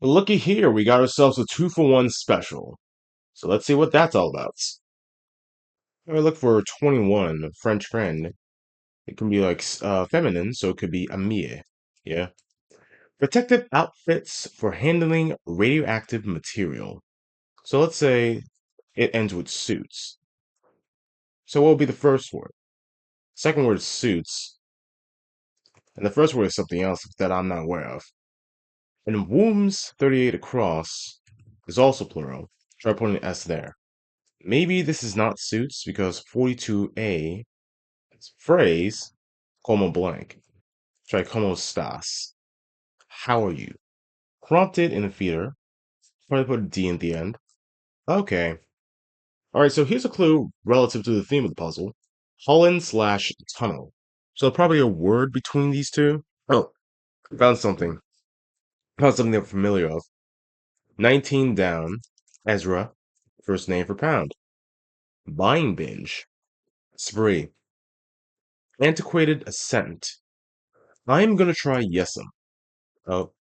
Looky here, we got ourselves a 2-for-1 special. So let's see what that's all about. I look for 21, French friend. It can be like feminine, so it could be Amie. Yeah. Protective outfits for handling radioactive material. So let's say it ends with suits. So what will be the first word? Second word is suits, and the first word is something else that I'm not aware of. And wombs 38 across is also plural. Try putting an S there. Maybe this is not suits because 42A is phrase como blank. Try como estás. How are you? Prompted in the feeder. Probably put a D in the end. Okay. Alright, so here's a clue relative to the theme of the puzzle. Holland slash tunnel. So probably a word between these two. Oh, found something. Found something I'm familiar of. 19 down. Ezra. First name for pound. Buying binge. Spree. Antiquated ascent. I'm gonna try Yes'em. Oh,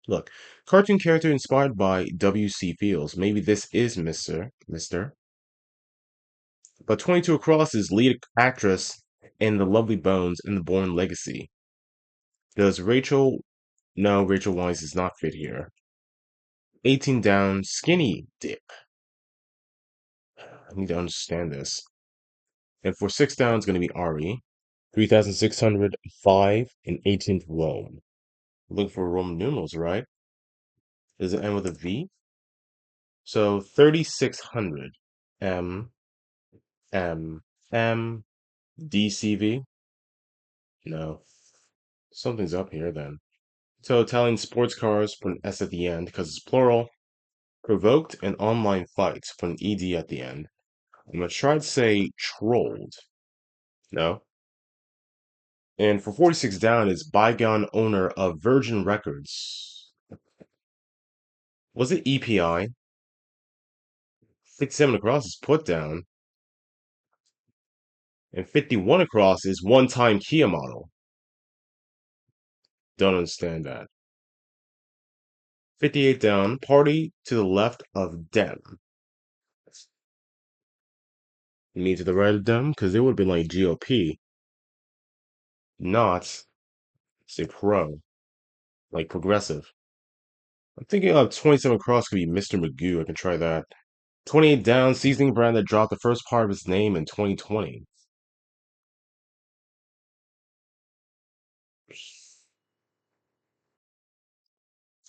look. Cartoon character inspired by W.C. Fields. Maybe this is Mr. But 22 across is lead actress in The Lovely Bones and The Bourne Legacy. Does Rachel... No, Rachel Weisz does not fit here. 18 down, skinny dip. I need to understand this. And for 6 down, it's going to be Ari. 3,605 in 18th Rome. Look for Roman numerals, right? Does it end with a V? So 3,600. M, M, M, DCV? No. Something's up here then. So Italian sports cars put an S at the end because it's plural. Provoked an online fight, put an ED at the end. I'm gonna try to say trolled. No. And for 46 down is bygone owner of Virgin Records. Was it EPI? 57 across is put down. And 51 across is one-time Kia model. Don't understand that. 58 down, party to the left of Dem. You mean to the right of Dem? Because it would have been like GOP. Not, say pro, like progressive. I'm thinking of 27 across could be Mr. Magoo. I can try that. 28 down, seasoning brand that dropped the first part of its name in 2020.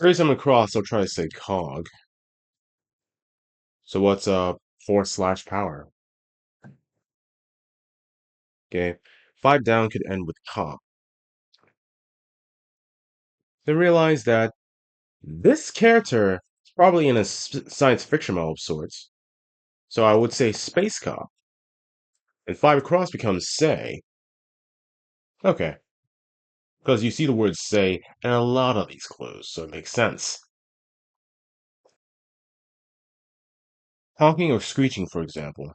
37 across, I'll try to say cog. So what's force slash power? Okay. 5 down could end with cop. Then realize that this character is probably in a science fiction model of sorts. So I would say space cop. And 5 across becomes say. Okay. Because you see the word say in a lot of these clues, so it makes sense. Honking or screeching, for example.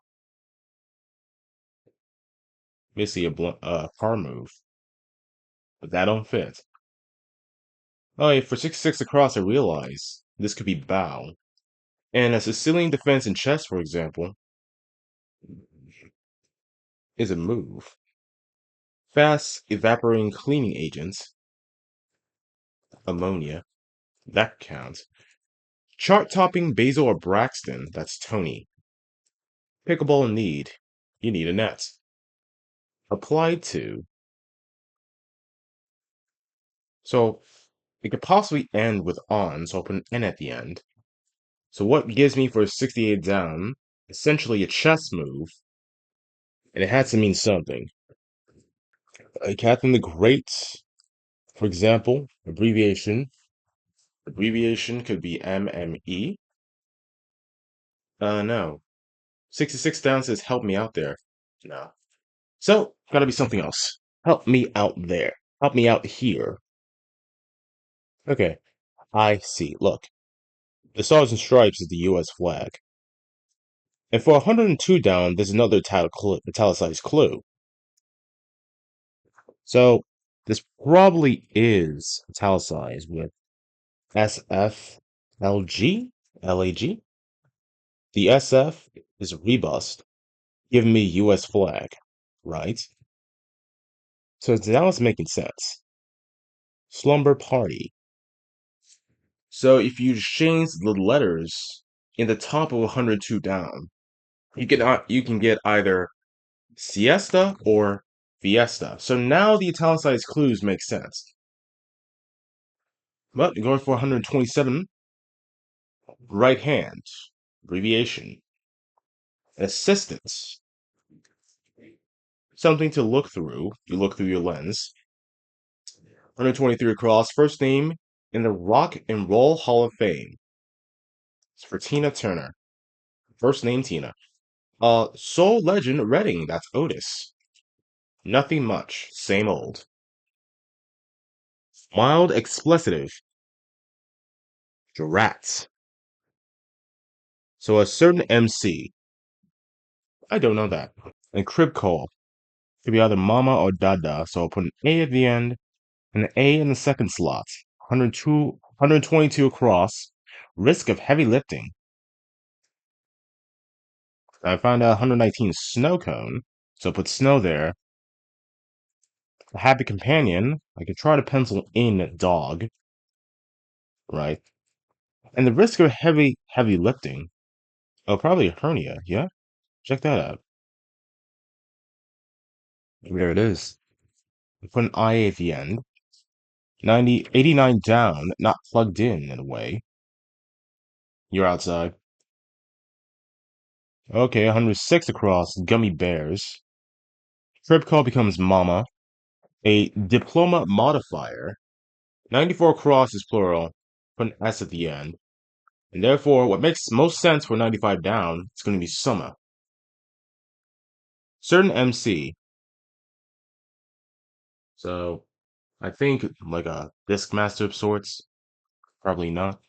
Basically a car move. But that don't fit. Oh, yeah, for 66 across, I realize this could be bow. And a Sicilian defense in chess, for example, is a move. Fast evaporating cleaning agents, ammonia, that counts. Chart topping Basil or Braxton, that's Tony. Pickleball in need, you need a net. Applied to. So it could possibly end with on, so I'll put an N at the end. So what gives me for 68 down? Essentially a chess move, and it had to mean something. Catherine the Great, for example, abbreviation. Abbreviation could be MME. No. 66 down says help me out there. No. So, gotta be something else. Help me out there. Help me out here. Okay, I see. Look, the Stars and Stripes is the US flag. And for 102 down, there's another italicized clue. So, this probably is italicized with SFLG? LAG? The SF is rebus. Give me US flag, right? So now it's making sense. Slumber party. So if you change the letters in the top of 102 down, you can get either siesta or fiesta. So now the italicized clues make sense. But going for 127, right hand, abbreviation, assistance, something to look through. You look through your lens. 123 across, first name in the Rock and Roll Hall of Fame. It's for Tina Turner. First name Tina. Soul Legend Redding, that's Otis. Nothing much, same old. Mild expletive, Drats. So a certain MC, I don't know that. And crib call, could be either mama or dada, so I'll put an A at the end, and an A in the second slot. 122 across, risk of heavy lifting. I found out 119 snow cone, so put snow there. A happy companion, I could try to pencil in dog, right? And the risk of heavy lifting, oh, probably a hernia, yeah? Check that out. There it is. Put an I at the end. 89 down, not plugged in a way. You're outside. Okay, 106 across, gummy bears. Trip call becomes mama. A diploma modifier. 94 across is plural. Put an S at the end. And therefore, what makes most sense for 95 down is going to be summer. Certain MC. So, I think like a disc master of sorts. Probably not.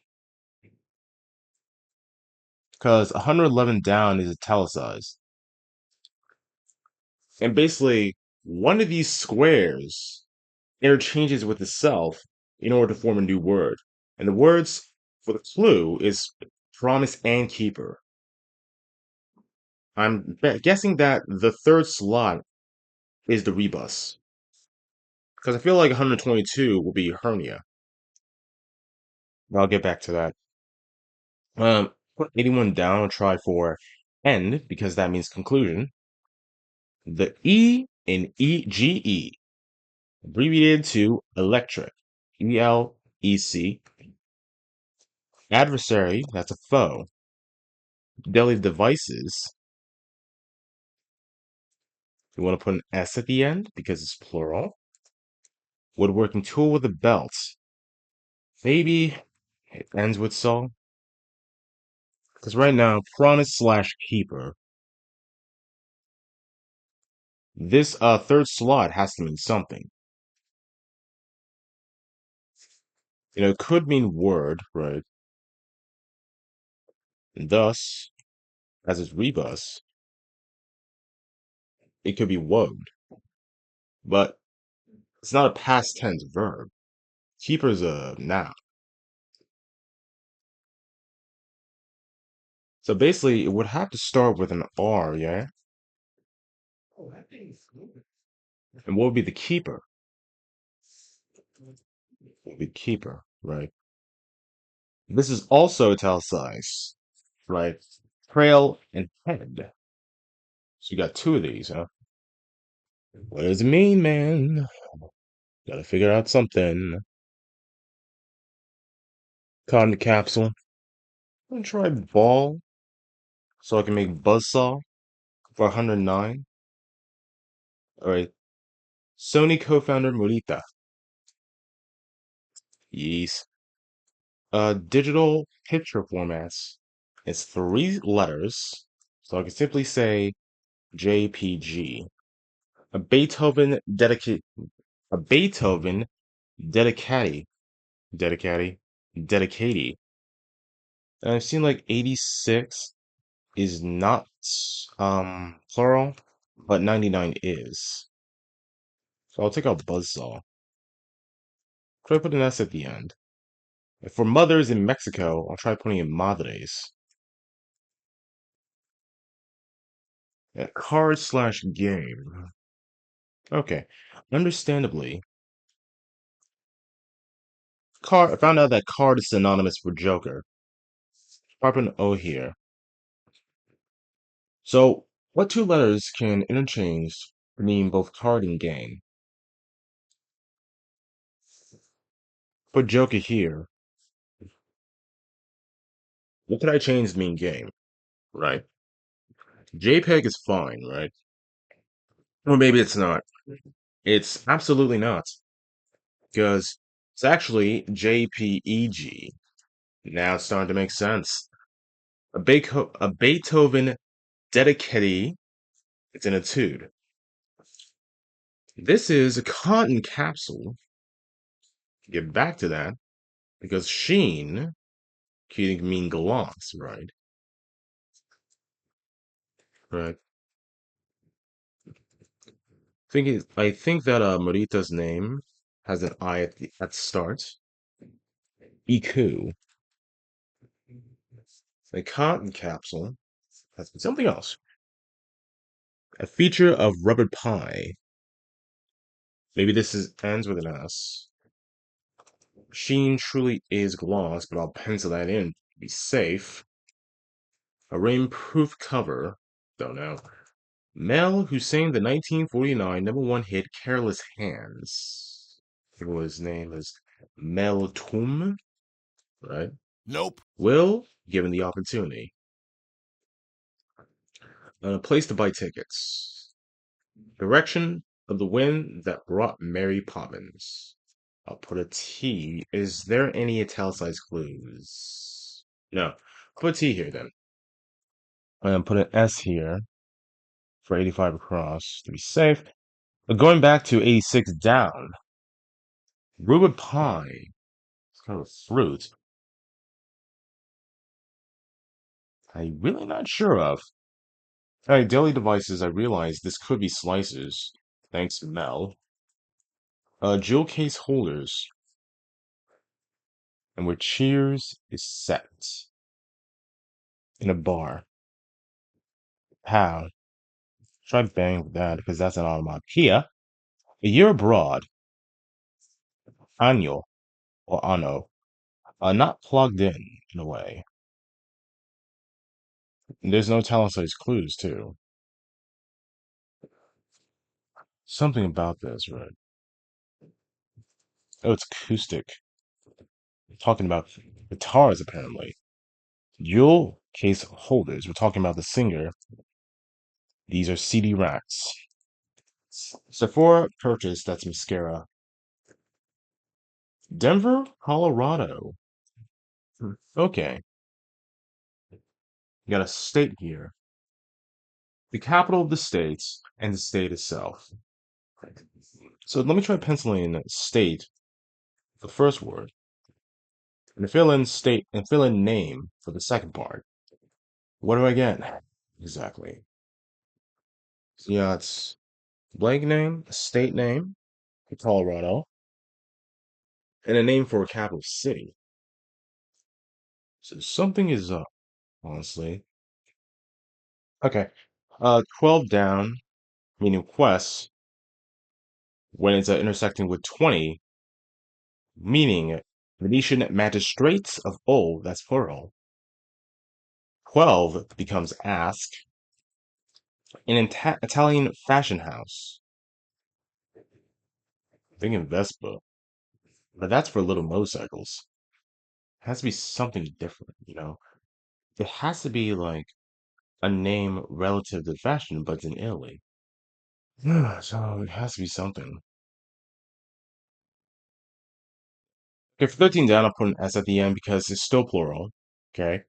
Because 111 down is italicized. And basically, one of these squares interchanges with itself in order to form a new word. And the words for the clue is promise and keeper. I'm guessing that the third slot is the rebus. Because I feel like 122 will be hernia. I'll get back to that. Put 81 down and try for end, because that means conclusion. The E in EGE, abbreviated to electric. ELEC. Adversary, that's a foe. Daily devices, you want to put an S at the end because it's plural. Woodworking tool with a belt. Maybe it ends with saw. Because right now, promise slash keeper. This third slot has to mean something. It could mean word, right? And thus, as its rebus, it could be woed. But it's not a past tense verb. Keeper's a noun. So basically, it would have to start with an R, yeah? And what would be the keeper? Would be keeper, right? This is also italicized, right? Trail and head. So you got two of these, huh? What does it mean, man? Gotta figure out something. Cotton capsule. I'm gonna try ball so I can make buzzsaw for 109. Alright. Sony co-founder Morita. Yes. Digital picture formats. It's three letters. So I can simply say JPG. A Beethoven dedicate a Beethoven dedicati. Dedicati. Dedicati. And I've seen like 86 is not plural, but 99 is. So I'll take out buzzsaw. Try to put an S at the end. For mothers in Mexico, I'll try putting in madres. Card slash game. Okay. Understandably, card. I found out that card is synonymous for Joker. Try put an O here. So, what two letters can interchange to mean both card and game? Put Joker here. What could I change to mean game? Right. JPEG is fine, right? Or maybe it's not. It's absolutely not. Because it's actually JPEG. Now it's starting to make sense. A Beethoven dedicati. It's in a tude. This is a cotton capsule. Get back to that. Because sheen can mean gloss, right? Right. I think that Marita's name has an I at the start. Iku. A cotton capsule. That's something else. A feature of rubber pie. Maybe this ends with an S. Sheen truly is gloss, but I'll pencil that in to be safe. A rainproof cover. Don't know. Mel who sang the 1949 number one hit Careless Hands. I think his name is Mel Tum, right? Nope. Will, given the opportunity. A place to buy tickets. Direction of the wind that brought Mary Poppins. I'll put a T. Is there any italicized clues? No. Put a T here then. And put an S here for 85 across to be safe. Going back to 86 down. Rhubarb pie. It's kind of a fruit. I'm really not sure of. Alright, daily devices. I realized this could be slices. Thanks, Mel. Jewel case holders. And where Cheers is set. In a bar. How? Try bang with that because that's an onomatopoeia. A year abroad. Año or ano. Not plugged in a way. And there's no italicized clues, too. Something about this, right? Oh, it's acoustic. Talking about guitars, apparently. Jewel case holders. We're talking about the singer. These are CD racks. Sephora purchase. That's mascara. Denver, Colorado. Okay. You got a state here. The capital of the states and the state itself. So let me try penciling in state, the first word, and fill in state and fill in name for the second part. What do I get? Exactly. So yeah, it's blank name, a state name, Colorado, and a name for a capital city. So something is up, honestly. Okay. 12 down, meaning quest, when it's intersecting with 20, meaning Venetian magistrates of old, that's plural. 12 becomes ask. An Italian fashion house. I'm thinking Vespa, but that's for little motorcycles. It has to be something different, you know? It has to be like a name relative to fashion, but it's in Italy. So it has to be something. Okay, for 13 down, I'll put an S at the end because it's still plural. Okay.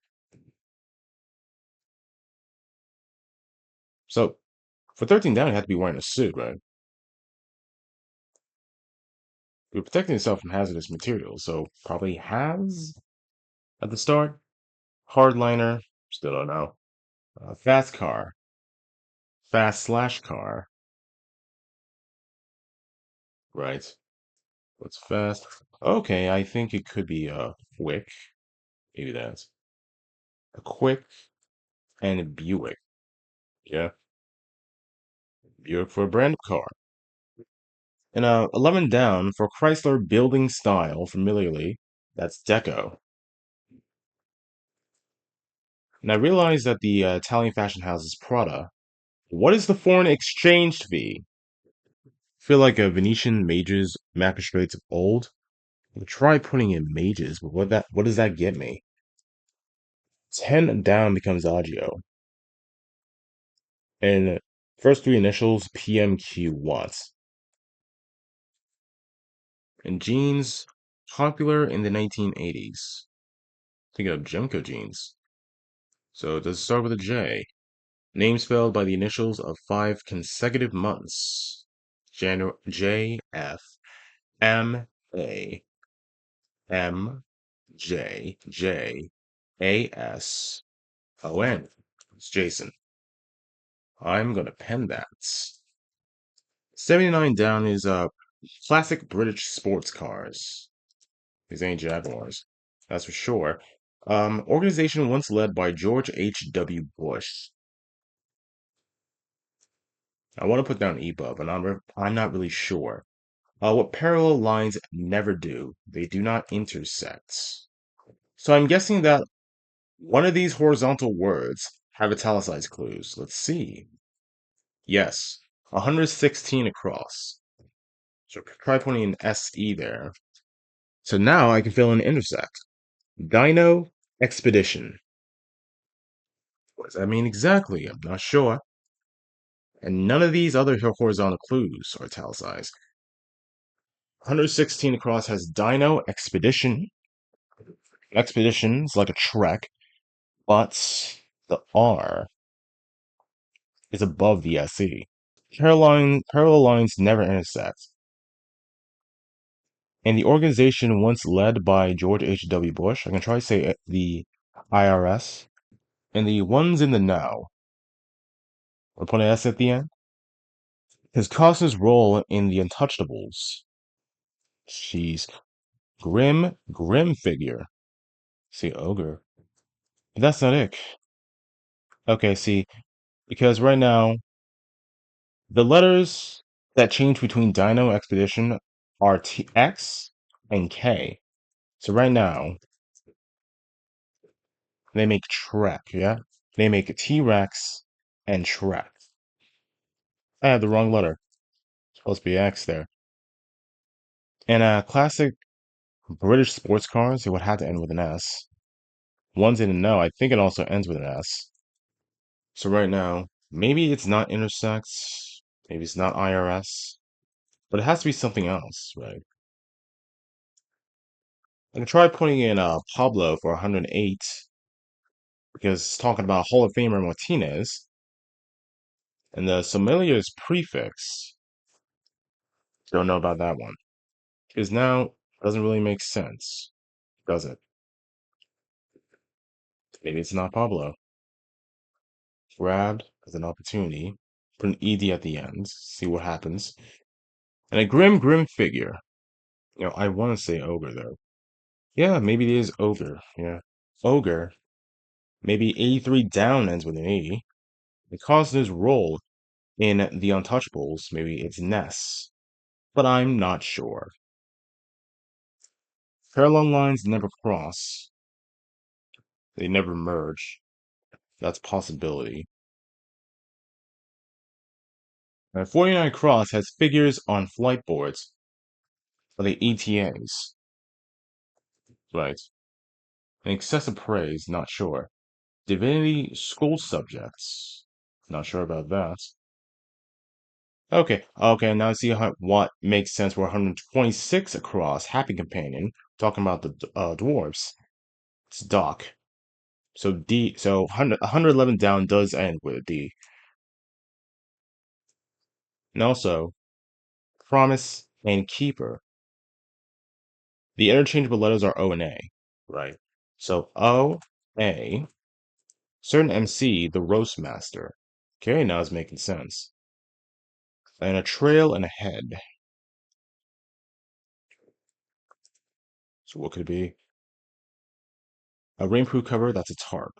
So for 13 down, you have to be wearing a suit, right? You're protecting yourself from hazardous materials, so probably has at the start. Hardliner, still don't know. Fast car, fast slash car, right? What's fast? Okay, I think it could be quick. Maybe that's a quick and a Buick. Yeah, Buick for a brand of car. And 11 down for Chrysler building style, familiarly, that's Deco. And I realize that the Italian fashion house is Prada. What is the foreign exchange fee? Feel like a Venetian mages magistrates of old. I'll try putting in mages, but what does that get me? 10 down becomes Agio. And first three initials PMQ Watts. And jeans popular in the 1980s. Think of Jemco jeans. So does it start with a J? Name spelled by the initials of 5 consecutive months. J F M A M J J A S O N. It's Jason. I'm gonna pen that. 79 down is classic British sports cars. These ain't Jaguars. That's for sure. Organization once led by George H.W. Bush. I want to put down EPUB, and I'm not really sure. What parallel lines never do, they do not intersect. So I'm guessing that one of these horizontal words have italicized clues. Let's see. Yes, 116 across. So try putting an SE there. So now I can fill in intersect. Dino Expedition. What does that mean exactly? I'm not sure. And none of these other horizontal clues are italicized. 116 across has Dino Expedition. Expedition's like a trek, but the R is above the SE. Parallel lines never intersect. And the organization once led by George H.W. Bush, I can try to say the IRS, and the ones in the now, I'll put an S at the end. His Costner's role in the Untouchables. She's grim figure. See, ogre. But that's not it. Okay, see, because right now, the letters that change between Dino Expedition are X and K. So right now, they make Trek, yeah? They make T-Rex and Trek. I had the wrong letter. It's supposed to be X there. And classic British sports cars, it would have to end with an S. Ones in a no, I think it also ends with an S. So right now, maybe it's not intersects, maybe it's not IRS, but it has to be something else, right? I can try putting in Pablo for 108 because it's talking about Hall of Famer Martinez, and the sommeliers prefix. Don't know about that one because now it doesn't really make sense, does it? Maybe it's not Pablo. Grabbed as an opportunity, put an ED at the end, see what happens. And a grim figure. I want to say ogre though. Yeah, maybe it is ogre. Yeah, ogre. Maybe 83 down ends with an E. It caused his role in the Untouchables. Maybe it's Ness, but I'm not sure. Parallel lines never cross. They never merge. That's a possibility. And 49 Cross has figures on flight boards for the ETAs. Right. And excessive praise, not sure. Divinity school subjects. Not sure about that. Okay, now I see what makes sense. We're 126 across. Happy Companion. Talking about the dwarves. It's Doc. So D, so 111 down does end with a D. And also, Promise and Keeper. The interchangeable letters are O and A. Right. So O, A, certain MC, the Roast Master. Okay, now it's making sense. And a trail and a head. So what could it be? A rainproof cover, that's a tarp.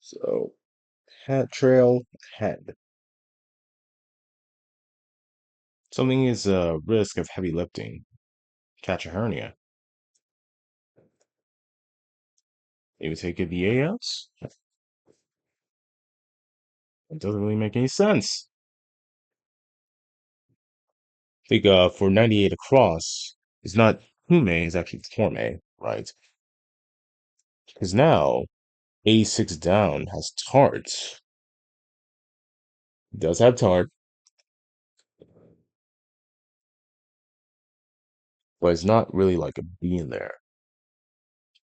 So hat trail, head. Something is a risk of heavy lifting. Catch a hernia. Maybe take a VA out? It doesn't really make any sense. I think for 98 across, it's not Hume, it's actually Torme, right? Because now 86 down has tart. It does have tart, but it's not really like a B in there.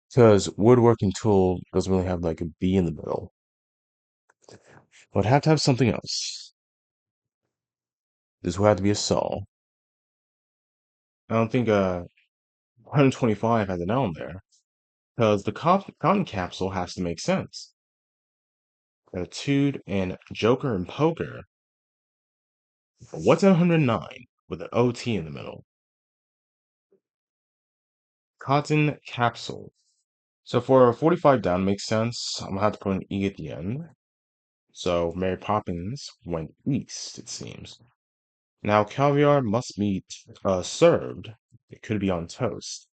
Because woodworking tool doesn't really have like a B in the middle. But have to have something else. This will have to be a saw. I don't think 125 has an L in there. Because the cotton capsule has to make sense. Attitude and Joker and Poker. What's 109 with an OT in the middle? Cotton capsule. So for a 45 down makes sense. I'm gonna have to put an E at the end. So Mary Poppins went east, it seems. Now caviar must be served. It could be on toast.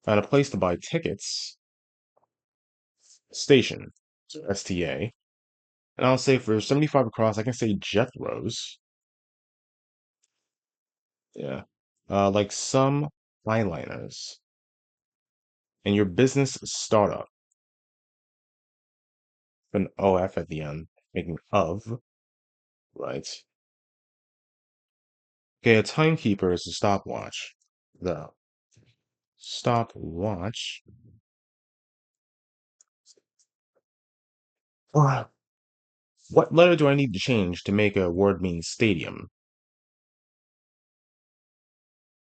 Found a place to buy tickets. Station. So STA. And I'll say for 75 across, I can say Jethro's. Yeah. Like some eyeliners. And your business startup. An OF at the end, making of, right? Okay, a timekeeper is a stopwatch. The stopwatch. Ah, what letter do I need to change to make a word mean stadium?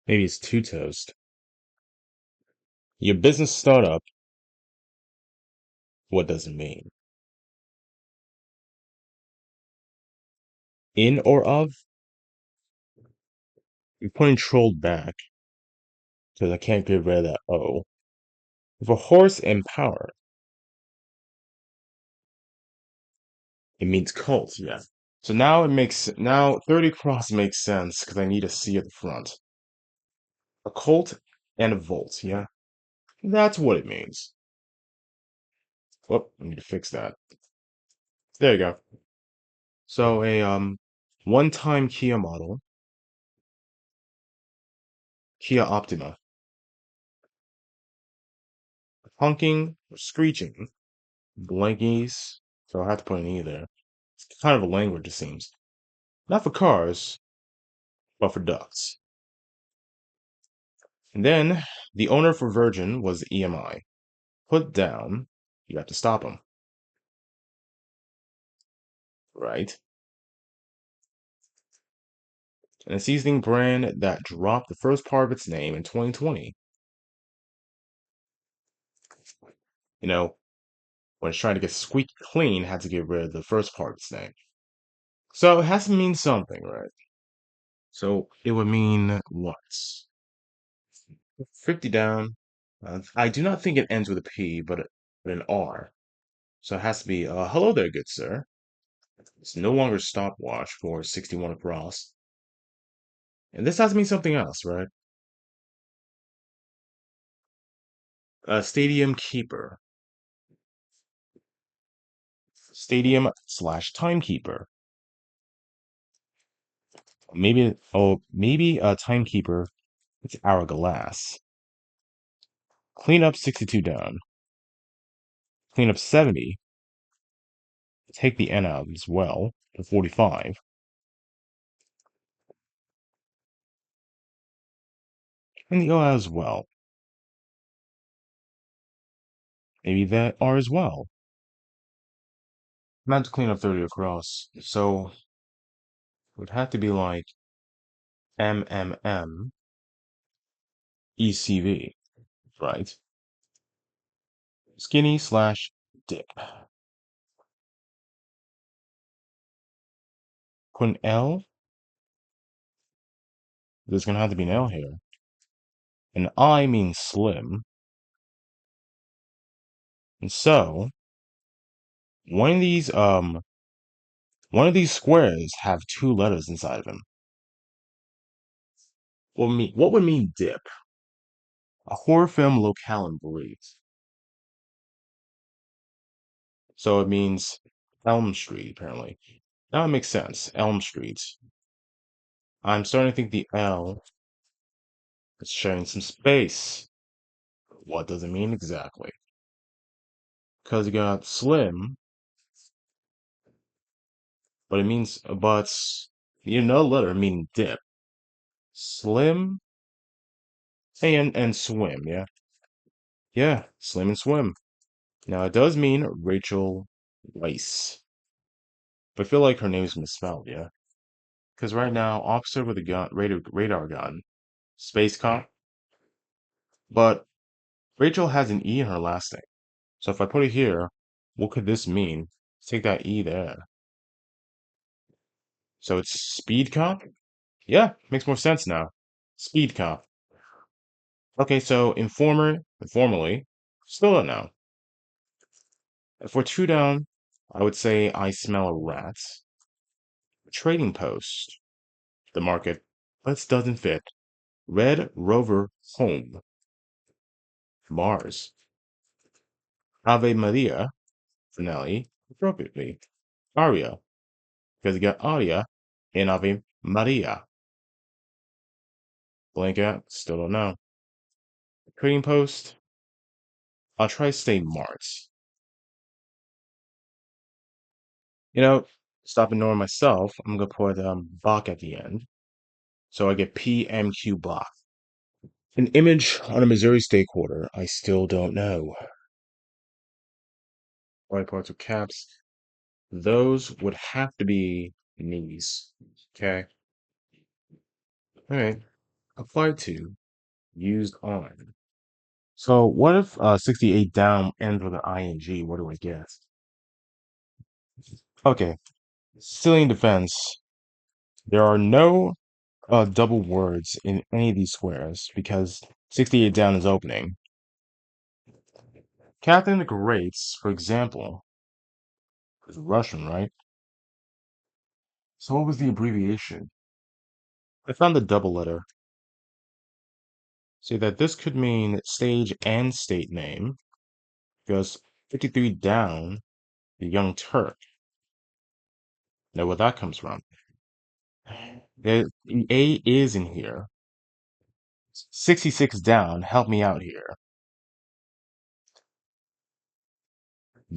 Maybe it's two toast. Your business startup, what does it mean? In or of? You're putting trolled back because I can't get rid of that O. If a horse and power, it means cult, yeah. So now 30 cross makes sense because I need a C at the front. A colt and a volt, yeah. That's what it means. Whoop, I need to fix that. There you go. So a one-time Kia model, Kia Optima, honking, screeching, blankies. So I have to put an E there. It's kind of a language, it seems. Not for cars, but for ducks. And then the owner for Virgin was EMI. Put down, you have to stop them, right? And a seasoning brand that dropped the first part of its name in 2020. You know, when it's trying to get squeaky clean, had to get rid of the first part of its name. So it has to mean something, right? So it would mean what? 50 down. I do not think it ends with a P, but an R. So it has to be, hello there, good sir. It's no longer stopwatch for 61 across. And this has to mean something else, right? Stadium keeper. Stadium slash timekeeper. Maybe a timekeeper. It's hourglass. Clean up 62 down. Clean up 70. Take the N out as well to 45. And the O out as well. Maybe that R as well. Meant to clean up 30 across. So it would have to be like MMM ECV, right? Skinny slash dip. Put an L. There's gonna have to be an L here. and I means slim. And so one of these um one of these squares have two letters inside of them. What would mean dip? A horror film locale in Belize. So it means Elm Street, apparently. Now it makes sense. Elm Street. I'm starting to think the L is sharing some space. What does it mean exactly? Because you got slim, but you know, letter meaning dip. Slim and swim, yeah? Yeah, slim and swim. Now it does mean Rachel Weiss. But I feel like her name's misspelled, yeah? Because right now, officer with a gun, radar gun, space cop. But Rachel has an E in her last name. So if I put it here, what could this mean? Take that E there. So it's speed cop? Yeah, makes more sense now. Speed cop. Okay, so informally, still don't know. If we're two down, I would say I smell a rat. Trading post. The market. This doesn't fit. Red Rover home. Mars. Ave Maria. Finale. Appropriately. Aria. Because you got Aria in Ave Maria. Blank out. Still don't know. Trading post. I'll try to say Mars. You know, stop ignoring myself. I'm gonna put Bach at the end. So I get PMQ Bach. An image on a Missouri state quarter. I still don't know. White parts of caps. Those would have to be knees. Okay. All right. Applied to. Used on. So what if 68 down ends with an ing? What do I guess? Okay. Still in defense. There are no double words in any of these squares because 68 down is opening. Catherine the Great's, for example, is Russian, right? So what was the abbreviation? I found the double letter. See that this could mean stage and state name because 53 down, the Young Turk. Know where that comes from. The A is in here. 66 down, help me out here.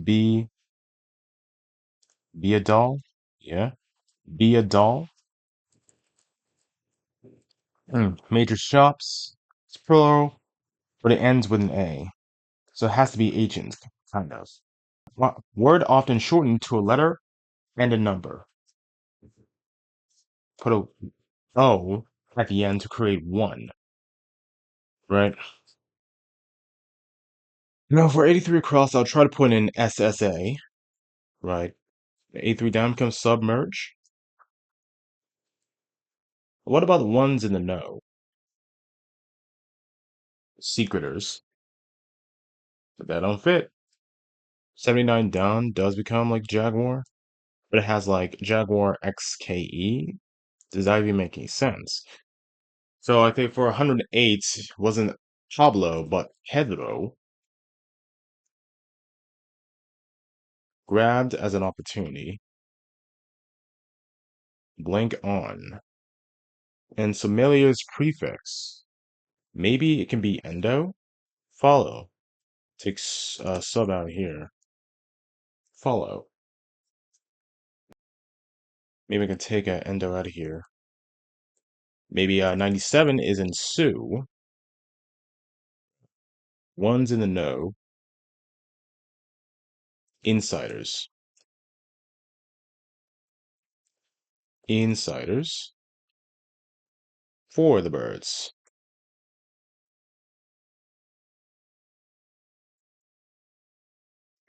Be be a doll? Yeah. Be a doll? Major shops. It's plural, but it ends with an A. So it has to be agent, kind of. Word often shortened to a letter and a number. Put a O at the end to create one, right? Now for 83 across, I'll try to put in SSA, right? 83 down becomes submerge. What about the ones in the know? Secreters. But that don't fit. 79 down does become like Jaguar, but it has like Jaguar XKE. Does that even make any sense? So I think for 108 wasn't Pablo, but Pedro grabbed as an opportunity. Blank on. And Somalia's prefix. Maybe it can be endo? Follow. Take sub out here. Follow. Maybe I can take a endo out of here. Maybe 97 is in Sue. One's in the know. Insiders. Insiders. For the birds.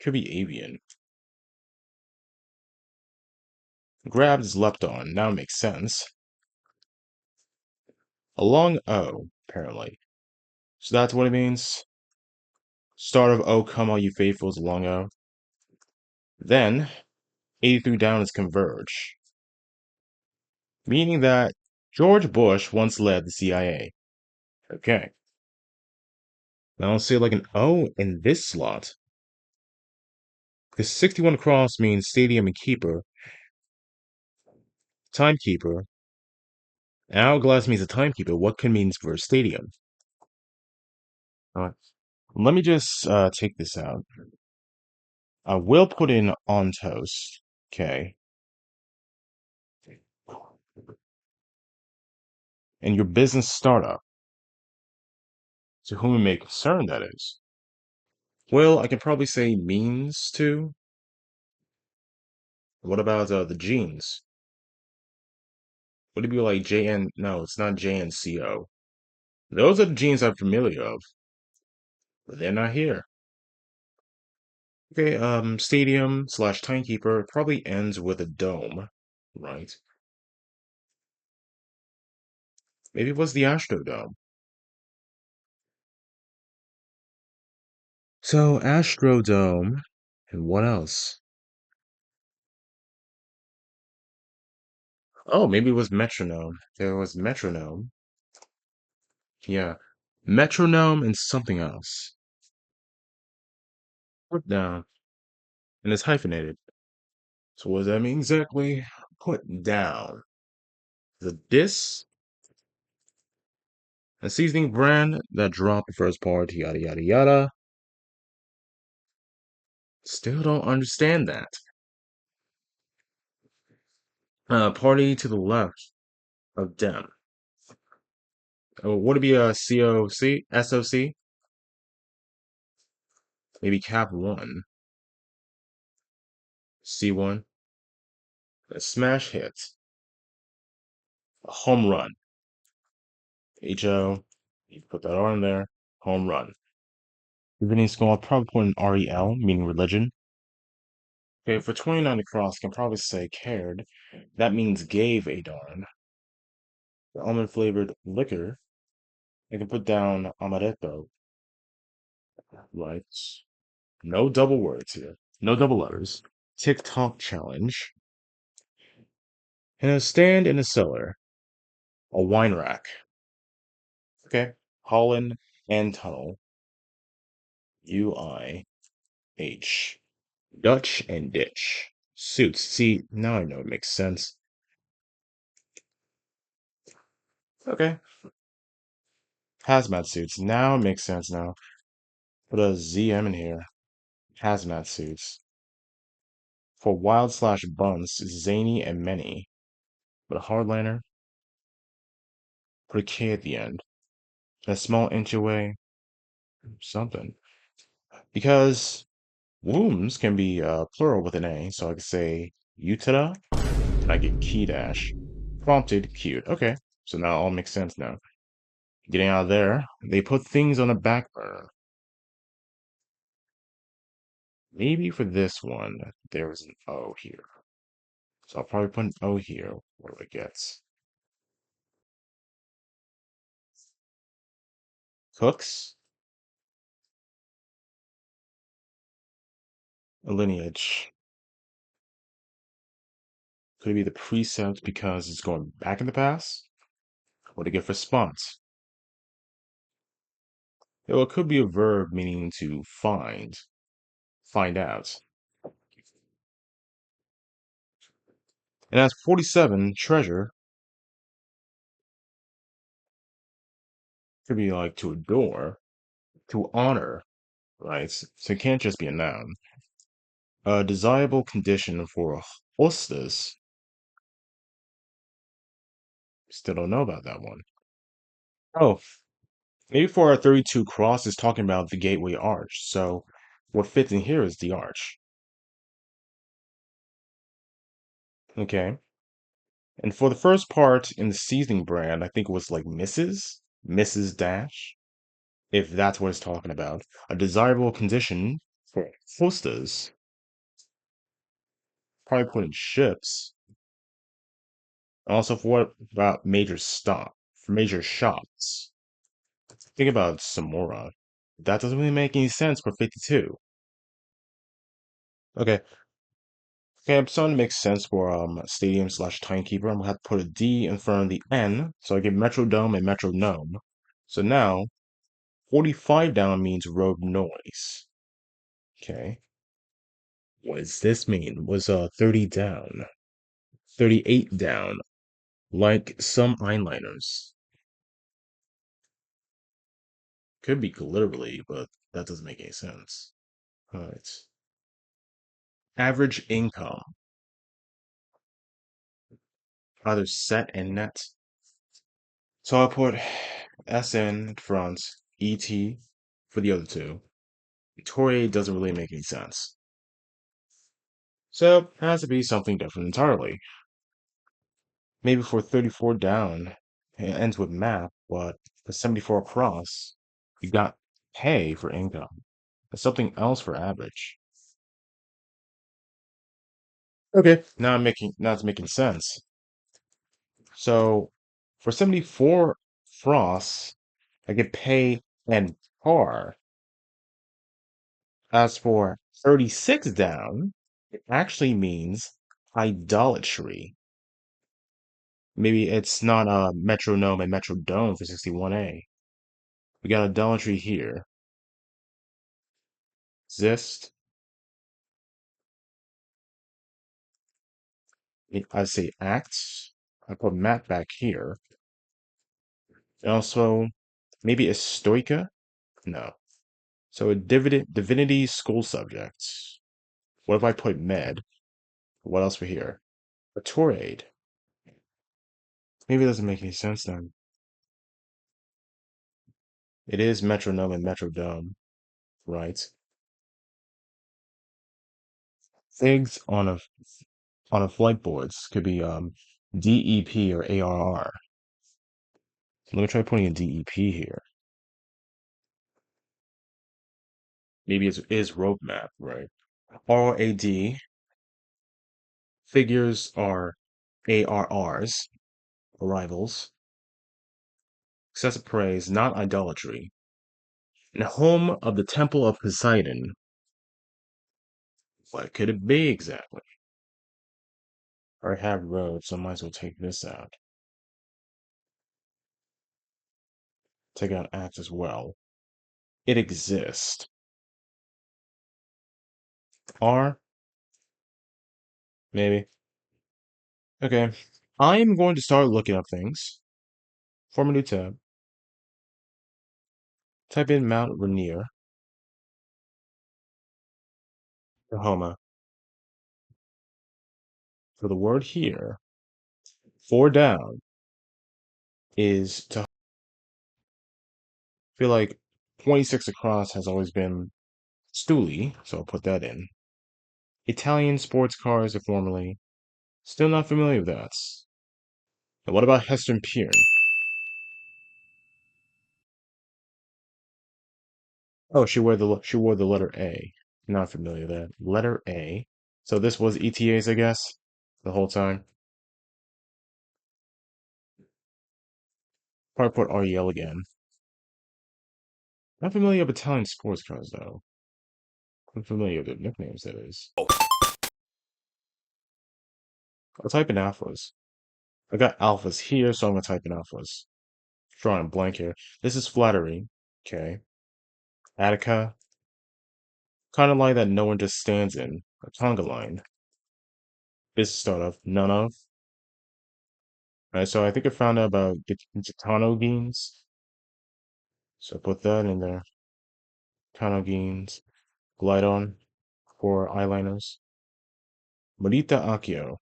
Could be avian. Grabbed is leapt on. Now it makes sense. A long O, apparently. So that's what it means. Start of O, come all you faithfuls, long O. Then 83 down is converge, meaning that George Bush once led the CIA. Okay. Now I'll say like an O in this slot. Because 61 across means stadium and keeper, timekeeper. Hourglass means a timekeeper. What can means for a stadium? All right. Let me just take this out. I will put in on toast. Okay. And your business startup, to whom it may concern, that is. Well, I can probably say means to. What about the genes? Would it be like JN? No, it's not JNCO. Those are the genes I'm familiar of, but they're not here. Okay, stadium slash timekeeper probably ends with a dome, right? Maybe it was the Astrodome. So Astrodome, and what else? Oh, maybe it was metronome. There was metronome. Yeah, metronome and something else. Put down, and it's hyphenated. So what does that mean exactly? Put down. The dis, a seasoning brand that dropped the first part, yada yada yada. Still don't understand that. Party to the left of dem. Oh, would it be a COC? SOC? Maybe cap one. C1. A smash hit. A home run. HO. You put that R in there. Home run. Reading school, I'll probably put an REL, meaning religion. Okay, for 29 across, I can probably say cared. That means gave a darn. The almond flavored liquor. I can put down amaretto. Right. No double words here. No double letters. TikTok challenge. And a stand in a cellar. A wine rack. Okay. Holland and tunnel. UIH. Dutch and ditch. Suits. See, now I know it makes sense. Okay. Hazmat suits. Now it makes sense now. Put a ZM in here. Hazmat suits. For wild slash buns, zany and many. But a hardliner. Put a K at the end. A small inch away. Something. Because wombs can be plural with an A, so I could say utera, and I get key dash. Prompted, cute. Okay, so now it all makes sense now. Getting out of there, they put things on a back burner. Maybe for this one, there was an O here. So I'll probably put an O here. What do I get? Cooks, a lineage. Could it be the precept because it's going back in the past? What do I get for spots? Well, it could be a verb meaning to find out. And as 47, treasure, could be like to adore, to honor, right? So it can't just be a noun. A desirable condition for a hostess. Still don't know about that one. Oh, maybe for our 32 cross is talking about the gateway arch. So what fits in here is the arch. Okay. And for the first part in the seasoning brand, I think it was like Mrs. Dash, if that's what it's talking about. A desirable condition for hostess. Probably put in ships. Also, for what about major stop? For major shops. Think about Samora. That doesn't really make any sense for 52. Okay. Okay, I'm starting to make sense for stadium slash timekeeper. I'm gonna have to put a D in front of the N, so I get Metrodome and Metronome. So now 45 down means road noise. Okay. What does this mean? Was 30 down? 38 down, like some eyeliners. Could be literally, but that doesn't make any sense. All right. Average income, either set and net. So I'll put SN in front, ET for the other two. Tory doesn't really make any sense. So it has to be something different entirely. Maybe for 34 down, it ends with map, but for 74 across, you got pay for income. There's something else for average. Okay, now it's making sense. So for 74 frost, I get pay and par. As for 36 down, it actually means idolatry. Maybe it's not a metronome and metrodome for 61A. We got idolatry here. Exist. I say acts. I put map back here. And also, maybe a stoica? No. So a divinity school subject. What if I put med? What else for here? A tour aid. Maybe it doesn't make any sense then. It is metronome and metrodome, right? Things on a flight boards could be DEP or ARR. Let me try putting a DEP here. Maybe it is roadmap, right? RAD figures are ARRs, arrivals. Excessive praise, not idolatry. And home of the temple of Poseidon. What could it be exactly? I have road, so I might as well take this out. Take out act as well. It exists. R, maybe. Okay. I'm going to start looking up things. Form a new tab. Type in Mount Rainier, Oklahoma. For the word here, four down is to feel like 26 across has always been Stuli, so I'll put that in. Italian sports cars are formerly. Still not familiar with that. And what about Hester Piern? Oh, she wore the letter A. Not familiar with that. Letter A. So this was ETAs, I guess, the whole time. Probably put REL again. Not familiar with Italian sports cars though. I'm familiar with their nicknames, that is. I'll type in alphas. I got alphas here, so I'm gonna type in alphas. Drawing a blank here. This is flattery. Okay. Attica. Kind of like that no one just stands in. A conga line. Business startup. None of. Alright, so I think I found out about Gitano genes. So put that in there. Gitano genes. Glidon for eyeliners. Morita Accio.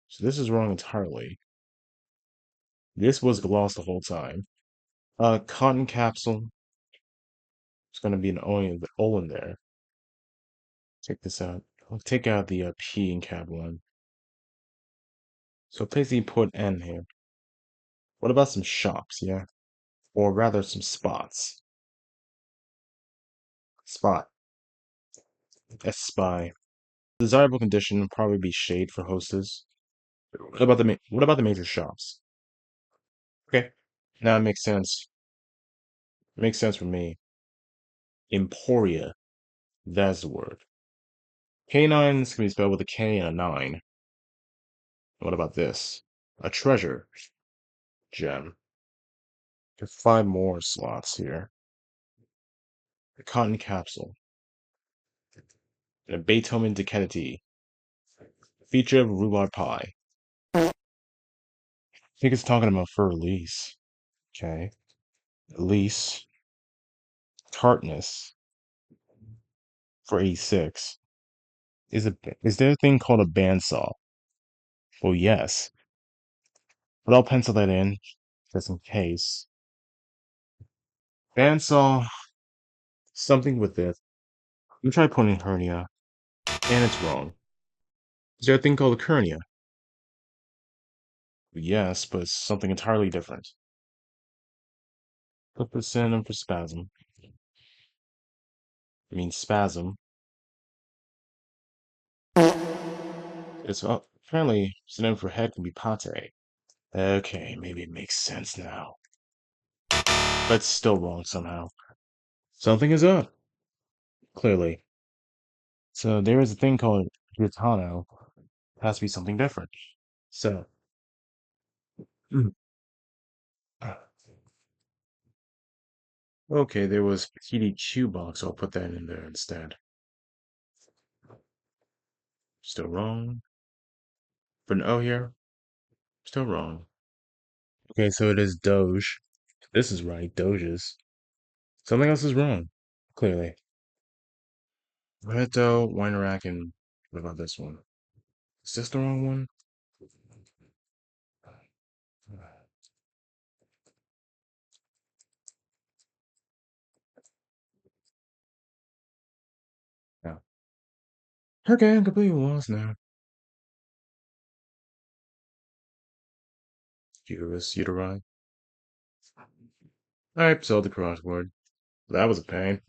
So this is wrong entirely. This was gloss the whole time. Cotton capsule. It's gonna be an O in there. Check this out. I'll take out the P in cap one. So basically put N here. What about some shops, yeah? Or rather some spots. Spot. S-spy. Desirable condition would probably be shade for hostess. What about the major shops? Okay. Now it makes sense. Makes sense for me. Emporia. That's the word. Canines can be spelled with a K and a 9. What about this? A treasure gem. There's 5 more slots here. A cotton capsule. And a Beethoven decadity. Feature of rhubarb pie. I think it's talking about fur release. Okay. Lease. Tartness. For 86. Is there a thing called a bandsaw? Well, yes. But I'll pencil that in just in case. Bandsaw. Something with this. I'm trying putting hernia. And it's wrong. Is there a thing called a hernia? Yes, but it's something entirely different. Look for synonym for spasm. It means spasm. It's apparently synonym for head can be pate. Okay, maybe it makes sense now. But it's still wrong somehow. Something is up, clearly. So there is a thing called Gitano. It has to be something different. So, mm, okay, there was PDQ box. I'll put that in there instead. Still wrong. But an O here, still wrong. Okay, so it is Doge. This is right, Doges. Something else is wrong, clearly. Veto, Weinerack, and what about this one? Is this the wrong one? No. Okay, I'm completely lost now. Uterus, uteri. Alright, solved the crossword. That was a pain.